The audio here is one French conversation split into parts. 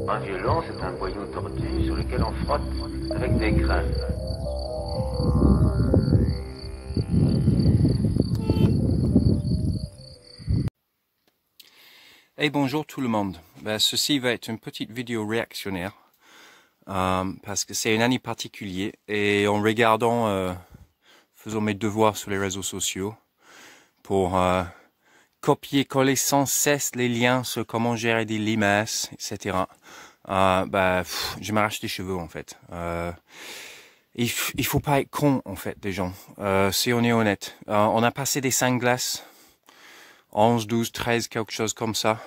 Un violon, c'est un boyau tordu sur lequel on frotte avec des grains. Et bonjour tout le monde. Ceci va être une petite vidéo réactionnaire parce que c'est une année particulière et en regardant, faisant mes devoirs sur les réseaux sociaux pour copier-coller sans cesse les liens sur comment gérer des limaces, etc. Je m'arrache les cheveux en fait. Il faut pas être con en fait des gens, si on est honnête. On a passé des 5 glaces, 11, 12, 13, quelque chose comme ça.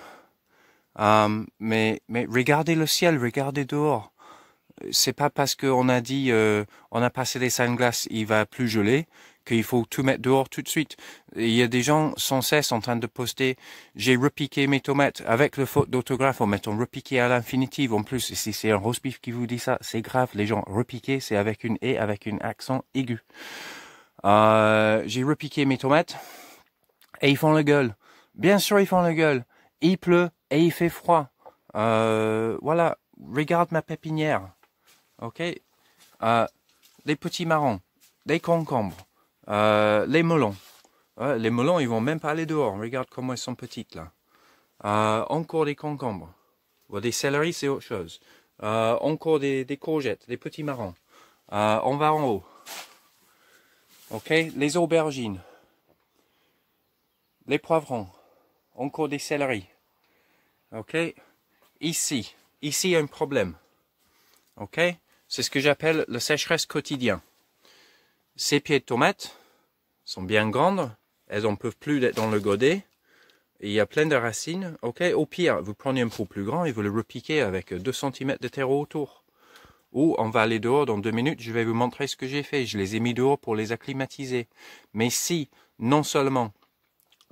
Mais regardez le ciel, regardez dehors. C'est pas parce qu'on a dit on a passé des 5 glaces, il va plus geler, qu'il faut tout mettre dehors tout de suite. Il y a des gens sans cesse en train de poster j'ai repiqué mes tomates avec le faute d'autographe en mettant repiqué à l'infinitive en plus. Et si c'est un roast beef qui vous dit ça, c'est grave. Les gens repiqué, c'est avec une et avec un accent aigu. J'ai repiqué mes tomates et ils font la gueule. Bien sûr ils font la gueule. Il pleut et il fait froid. Voilà, regarde ma pépinière. Ok, des petits marrons, des concombres, les melons. Les melons, ils vont même pas aller dehors. Regarde comment ils sont petites là. Encore des concombres. Des céleris, c'est autre chose. Encore des courgettes, des petits marrons. On va en haut. Ok, les aubergines, les poivrons, encore des céleris. Ok, ici il y a un problème. Ok, c'est ce que j'appelle le sécheresse quotidien. Ces pieds de tomates sont bien grandes, elles en peuvent plus d'être dans le godet, et il y a plein de racines. Ok, au pire, vous prenez un pot plus grand et vous le repiquez avec 2 cm de terreau autour. Ou on va aller dehors dans 2 minutes, je vais vous montrer ce que j'ai fait. Je les ai mis dehors pour les acclimatiser. Mais si, non seulement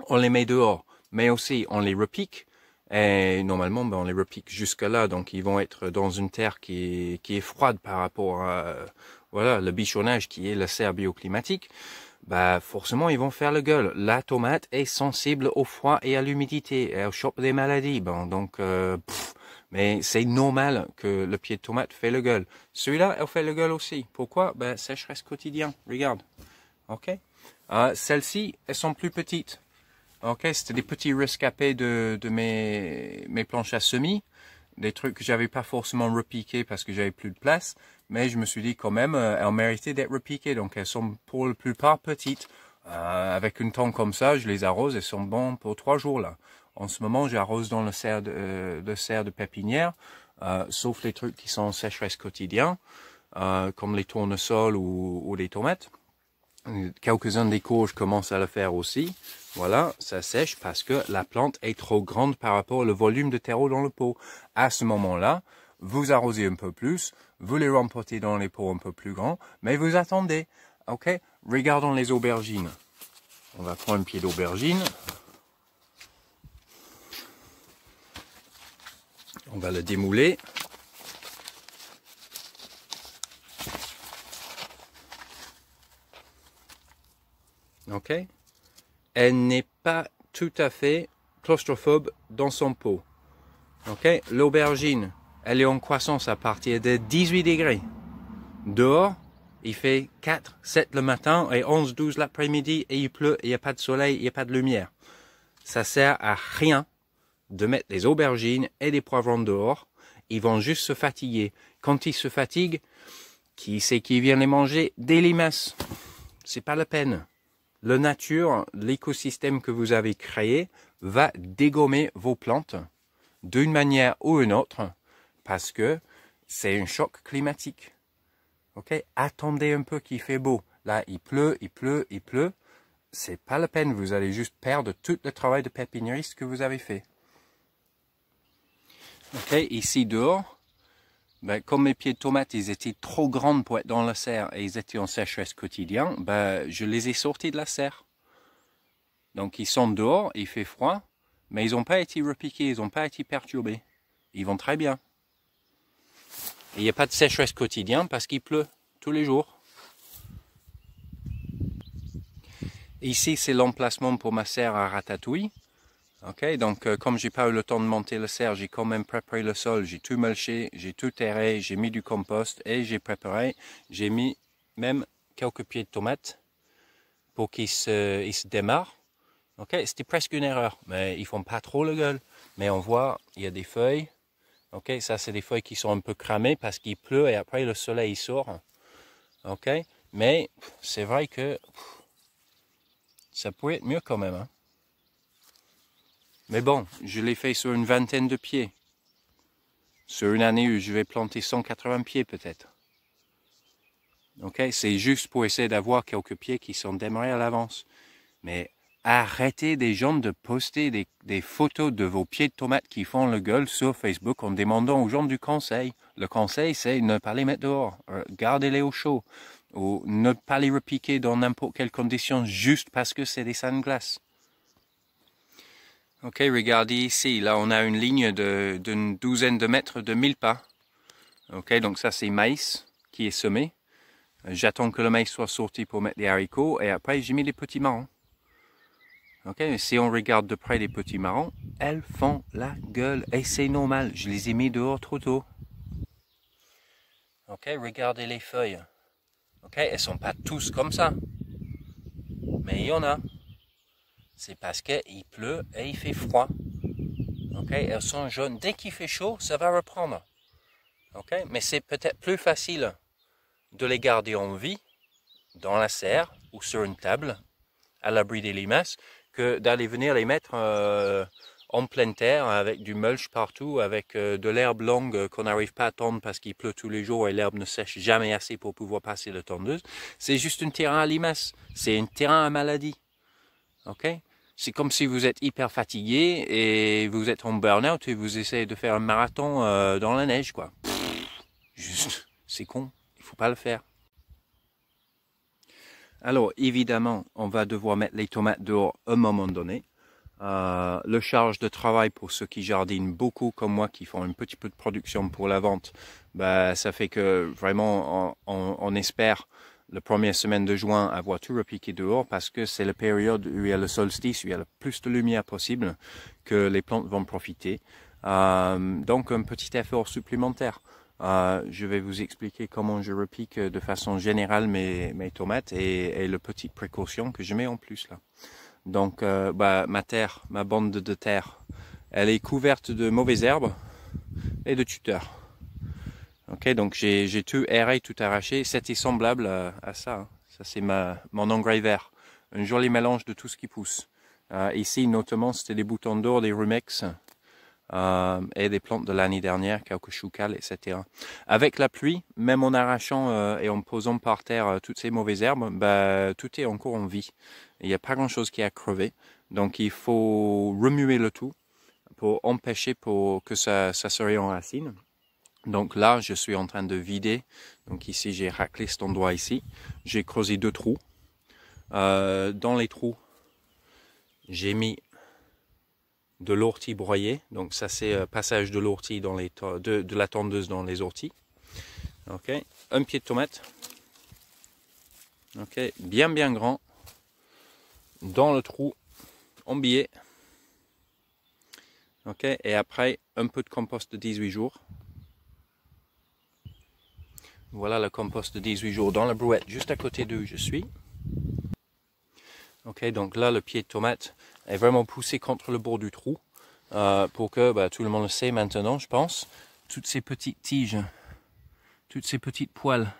on les met dehors, mais aussi on les repique, et normalement on les repique jusque là, donc ils vont être dans une terre qui est froide par rapport à le bichonnage qui est la serre bioclimatique. Forcément ils vont faire le gueule. La tomate est sensible au froid et à l'humidité, elle chope des maladies. Mais c'est normal que le pied de tomate fait le gueule. Celui-là, elle fait le gueule aussi. Pourquoi? Sécheresse quotidien. Regarde. Ok. Celles-ci, elles sont plus petites. Ok, c'était des petits rescapés de mes planches à semis, des trucs que j'avais pas forcément repiqués parce que j'avais plus de place, mais je me suis dit quand même, elles méritaient d'être repiquées, donc elles sont pour la plupart petites. Avec une temps comme ça, je les arrose, elles sont bonnes pour 3 jours là. En ce moment, j'arrose dans le serre de pépinière, sauf les trucs qui sont en sécheresse quotidien, comme les tournesols ou les tomates. Quelques-uns des courges commencent à le faire aussi. Voilà, ça sèche parce que la plante est trop grande par rapport au volume de terreau dans le pot. À ce moment-là, vous arrosez un peu plus, vous les remportez dans les pots un peu plus grands, mais vous attendez. Ok, regardons les aubergines. On va prendre un pied d'aubergine. On va le démouler. Ok, elle n'est pas tout à fait claustrophobe dans son pot. Ok, l'aubergine, elle est en croissance à partir de 18 degrés. Dehors, il fait 4, 7 le matin et 11, 12 l'après-midi et il pleut, il n'y a pas de soleil, il n'y a pas de lumière. Ça sert à rien de mettre des aubergines et des poivrons dehors. Ils vont juste se fatiguer. Quand ils se fatiguent, qui c'est qui vient les manger? Des limaces. C'est pas la peine. La nature, l'écosystème que vous avez créé va dégommer vos plantes d'une manière ou une autre parce que c'est un choc climatique. Ok, attendez un peu qu'il fait beau. Là, il pleut. C'est pas la peine. Vous allez juste perdre tout le travail de pépiniériste que vous avez fait. Ok, ici dehors, comme mes pieds de tomates, ils étaient trop grands pour être dans la serre et ils étaient en sécheresse quotidien, je les ai sortis de la serre. Donc ils sont dehors, il fait froid, mais ils n'ont pas été repiqués, ils n'ont pas été perturbés. Ils vont très bien. Et il n'y a pas de sécheresse quotidien parce qu'il pleut tous les jours. Ici, c'est l'emplacement pour ma serre à ratatouille. Ok, donc comme j'ai pas eu le temps de monter le serre, j'ai quand même préparé le sol, j'ai tout mulché, j'ai tout terré, j'ai mis du compost et j'ai préparé, j'ai mis même quelques pieds de tomates pour qu'ils se démarrent. Ok, c'était presque une erreur, mais ils font pas trop le gueule. Mais on voit, il y a des feuilles. Ok, ça c'est des feuilles qui sont un peu cramées parce qu'il pleut et après le soleil il sort. Ok, mais c'est vrai que ça pourrait être mieux quand même. Hein. Mais bon, je l'ai fait sur une vingtaine de pieds. Sur une année où je vais planter 180 pieds peut-être. Ok, c'est juste pour essayer d'avoir quelques pieds qui sont démarrés à l'avance. Mais arrêtez des gens de poster des photos de vos pieds de tomates qui font le gueule sur Facebook en demandant aux gens du conseil. Le conseil, c'est ne pas les mettre dehors, gardez-les au chaud, ou ne pas les repiquer dans n'importe quelle condition juste parce que c'est des sandglaces. Ok, regardez ici, là on a une ligne d'une douzaine de mètres de 1000 pas. Ok, donc ça c'est maïs qui est semé. J'attends que le maïs soit sorti pour mettre des haricots et après j'ai mis les petits marrons. Ok, si on regarde de près les petits marrons, elles font la gueule et c'est normal, je les ai mis dehors trop tôt. Ok, regardez les feuilles. Ok, elles sont pas tous comme ça, mais il y en a. C'est parce qu'il pleut et il fait froid. Ok, elles sont jaunes. Dès qu'il fait chaud, ça va reprendre. Ok, mais c'est peut-être plus facile de les garder en vie dans la serre ou sur une table à l'abri des limaces que d'aller venir les mettre en pleine terre avec du mulch partout, avec de l'herbe longue qu'on n'arrive pas à tondre parce qu'il pleut tous les jours et l'herbe ne sèche jamais assez pour pouvoir passer la tondeuse. C'est juste un terrain à limaces, c'est un terrain à maladie. Ok? C'est comme si vous êtes hyper fatigué et vous êtes en burn-out et vous essayez de faire un marathon dans la neige, quoi. Juste, c'est con, il faut pas le faire. Alors, évidemment, on va devoir mettre les tomates dehors à un moment donné. Le charge de travail pour ceux qui jardinent beaucoup comme moi, qui font un petit peu de production pour la vente, bah, ça fait que vraiment, on espère la première semaine de juin avoir tout repiqué dehors parce que c'est la période où il y a le solstice, où il y a le plus de lumière possible, que les plantes vont profiter. Donc, un petit effort supplémentaire. Je vais vous expliquer comment je repique de façon générale mes tomates et les petites précautions que je mets en plus là. Donc ma bande de terre, elle est couverte de mauvaises herbes et de tuteurs. Ok, donc j'ai tout aéré, tout arraché. C'était semblable à ça. Hein. Ça c'est mon engrais vert. Un joli mélange de tout ce qui pousse. Ici notamment c'était des boutons d'or, des rumex. Et des plantes de l'année dernière, quelques choucals, etc. Avec la pluie, même en arrachant et en posant par terre toutes ces mauvaises herbes, bah, tout est encore en vie. Il n'y a pas grand-chose qui a crevé. Donc il faut remuer le tout pour empêcher que ça se réenracine. Donc là, je suis en train de vider. Donc ici, j'ai raclé cet endroit ici. J'ai creusé 2 trous. Dans les trous, j'ai mis de l'ortie broyée, donc ça c'est passage de l'ortie dans de la tondeuse dans les orties. Ok, un pied de tomate, ok, bien grand, dans le trou, en billet. Ok, et après un peu de compost de 18 jours. Voilà le compost de 18 jours dans la brouette juste à côté d'où je suis. Ok, donc là le pied de tomate est vraiment poussé contre le bord du trou pour que tout le monde le sait maintenant, je pense. Toutes ces petites tiges, toutes ces petites poils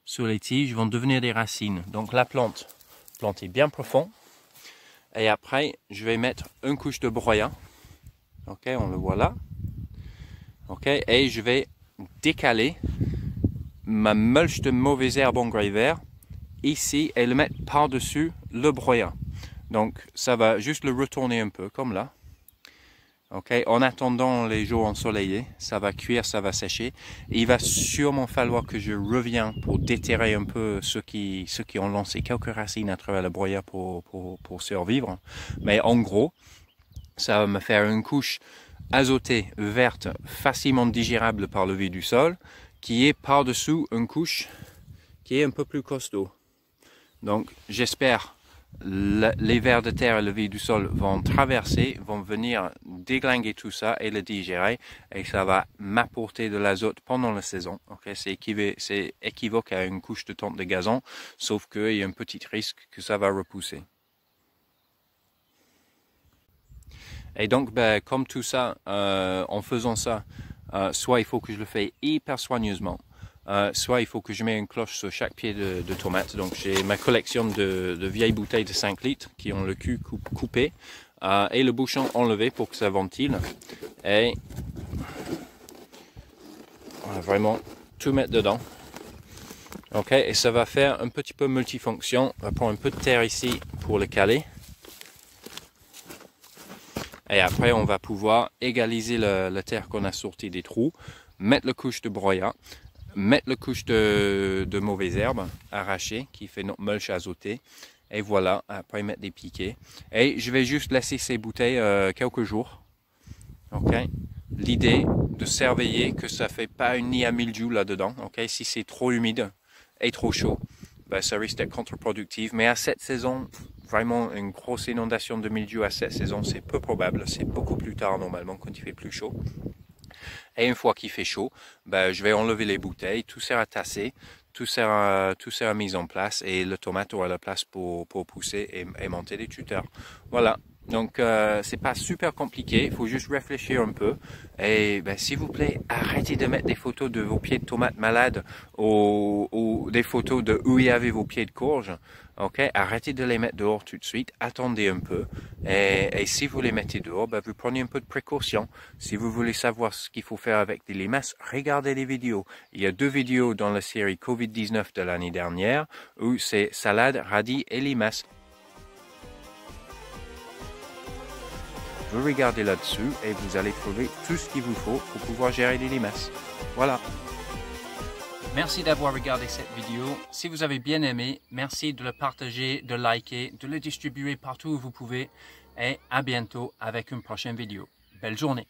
sur les tiges vont devenir des racines. Donc la plante est bien profond. Et après, je vais mettre une couche de broyat. Ok, on le voit là. Ok, et je vais décaler ma mulch de mauvaises herbes engrais vert ici et le mettre par-dessus le broyat. Donc ça va juste le retourner un peu comme là. Ok, en attendant les jours ensoleillés, ça va cuire, ça va sécher. Et il va sûrement falloir que je revienne pour déterrer un peu ceux qui ont lancé quelques racines à travers le broyat pour survivre. Mais en gros, ça va me faire une couche azotée verte facilement digérable par le vide du sol qui est par-dessous une couche qui est un peu plus costaud. Donc j'espère les vers de terre et le vide du sol vont traverser, vont venir déglinguer tout ça et le digérer, et ça va m'apporter de l'azote pendant la saison. Okay? C'est équivoque à une couche de tonte de gazon, sauf qu'il y a un petit risque que ça va repousser. Et donc, comme tout ça, en faisant ça, soit il faut que je le fais hyper soigneusement, soit il faut que je mette une cloche sur chaque pied de tomate. Donc j'ai ma collection de vieilles bouteilles de 5 litres qui ont le cul coupé et le bouchon enlevé pour que ça ventile. Et on va vraiment tout mettre dedans. Ok, et ça va faire un petit peu multifonction. On va prendre un peu de terre ici pour le caler. Et après, on va pouvoir égaliser la terre qu'on a sortie des trous, mettre la couche de broyat, mettre la couche de mauvaises herbes arrachées qui fait notre mulch azoté. Et voilà, après mettre des piquets. Et je vais juste laisser ces bouteilles quelques jours. Ok. L'idée de surveiller que ça ne fait pas une nid à mildiou là-dedans. Ok. Si c'est trop humide et trop chaud, ça risque d'être contre-productif. Mais à cette saison, vraiment une grosse inondation de mildiou à cette saison, c'est peu probable. C'est beaucoup plus tard normalement quand il fait plus chaud. Et une fois qu'il fait chaud, je vais enlever les bouteilles, tout sera tassé, tout sera mis en place et le tomate aura la place pour pousser et monter des tuteurs. Voilà. Donc c'est pas super compliqué, il faut juste réfléchir un peu. Et s'il vous plaît, arrêtez de mettre des photos de vos pieds de tomates malades ou des photos de où il y avait vos pieds de courge. Ok, arrêtez de les mettre dehors tout de suite, attendez un peu. Et si vous les mettez dehors, vous prenez un peu de précaution. Si vous voulez savoir ce qu'il faut faire avec des limaces, regardez les vidéos. Il y a 2 vidéos dans la série Covid-19 de l'année dernière où c'est salade, radis et limaces. Vous regardez là-dessus et vous allez trouver tout ce qu'il vous faut pour pouvoir gérer les limaces. Voilà. Merci d'avoir regardé cette vidéo. Si vous avez bien aimé, merci de le partager, de liker, de le distribuer partout où vous pouvez. Et à bientôt avec une prochaine vidéo. Belle journée.